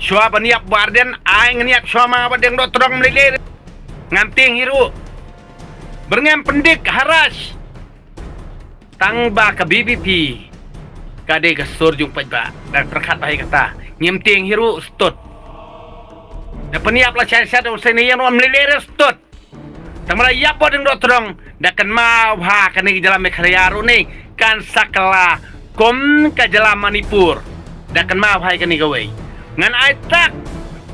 Shua baniap barden ai ngeniap shua ma badeng do terong melile nganting hiru berngam pendik haras tangba ke BBP kade ke surjung pajba dan perkat bahai kata nyemting hiru stut dan peniap lah syariat usai ni yang melile stut tamara yap badeng do terong dakan mau ha kani jalan mekhriaru ni kan sakala kom ka jalan Manipur dakan mau hai kani gawe ngan aitak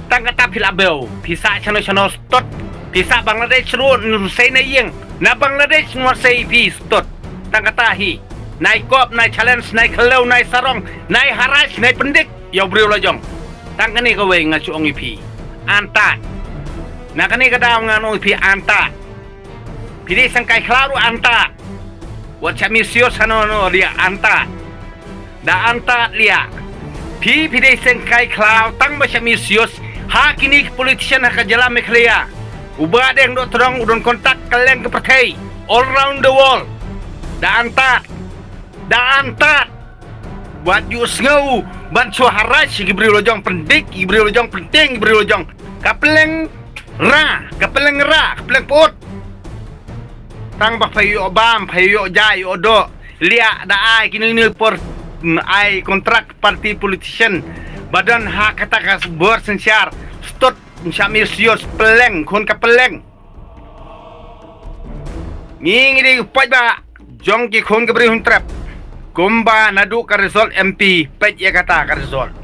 tang kata filabel pisa chano stot pisa Bangladesh ru nusai na yeng na Bangladesh nuasai pi stot tang kata hi nai kop nai challenge nai khalau nai sarong nai haras nai pendik yaw briu lajong tang kani gawe ngacu ong ipi anta na kani kata ngan ong ipi anta pidi sangkai klaru anta wat chamisio sano no dia anta da anta lia Pi sengkai klau tang macam misius ha kini politician ha kajala mekhleya uba deng do terong udon kontak kaleng ke perkai all round the world da anta buat jus ngau ban suara gibri lojong pendik gibri lojong penting gibri lojong kapeleng pot tang bak payo bam payo jai odo lia da ai kini ni por ai kontrak parti politician badan hak kata kas bersensiar stot syamisius peleng kon ka peleng nging di pajba jongki kon ke beri huntrap gomba nadu ka result MP pej ya kata ka result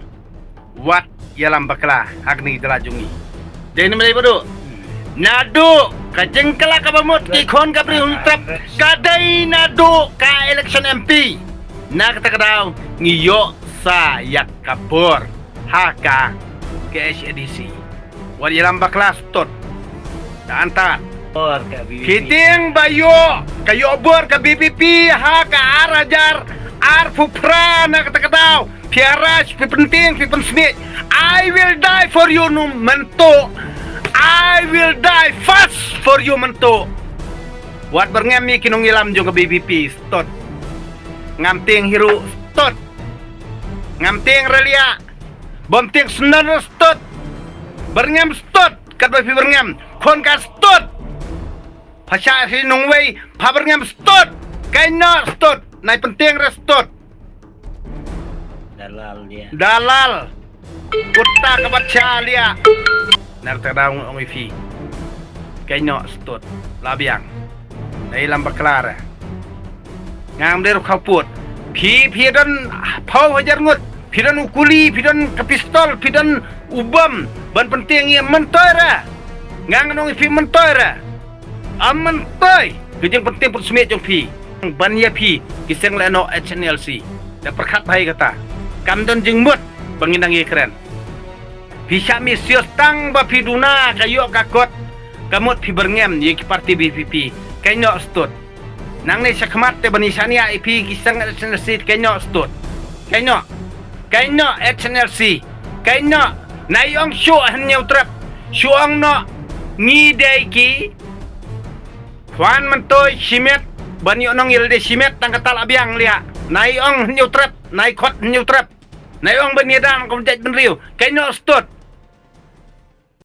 wat yalam bakla agni delajungi jadi mulai bodo nadu ka jengkala ka bamut ki kon ka beri huntrap kadai nadu ka election MP na kata kadau ngiyo sa yak kapur haka ke HADC wali lamba kelas tot da anta kiting bayo kayo bor ke BBP haka arajar arfupra na kata kadau piaras penting smith I will die for you no mento I will die fast for you mento wat berngami kinong ilam jong ke BBP tot ngamting hiru stot ngamting relia bomting senar stot berngam stot kat bafi berngam kon ka stot pasha si nungwei pa berngam stot kaina stot nai penting re stot dalal kutta ka bacha lia nar tadaung ong ifi kaina stot labiang dai lamba klara ngam der khaput phi dan phau hajar ngut phi dan ukuli phi dan ke pistol phi dan ubam ban penting ia mentoira ngang nong phi mentoira amantoy gejeng penting persmet jong phi ban ya phi kiseng leno HNLC da perkat bahai kata kamdon jeng mut bangindang ye keren phi syami sios tang ba phi duna kayo kakot kamut phi berngem ye parti BPP kaino stut nang ni sakmat te banisania ipi kisang HNLC kaino stut kaino HNLC kaino nayong shu hanyau trap shuang no ni deki Juan mentoy simet banyo nong ilde simet tang katal abiang lia nayong hanyau trap nay khot hanyau trap nayong banidan komjat benriu kaino stut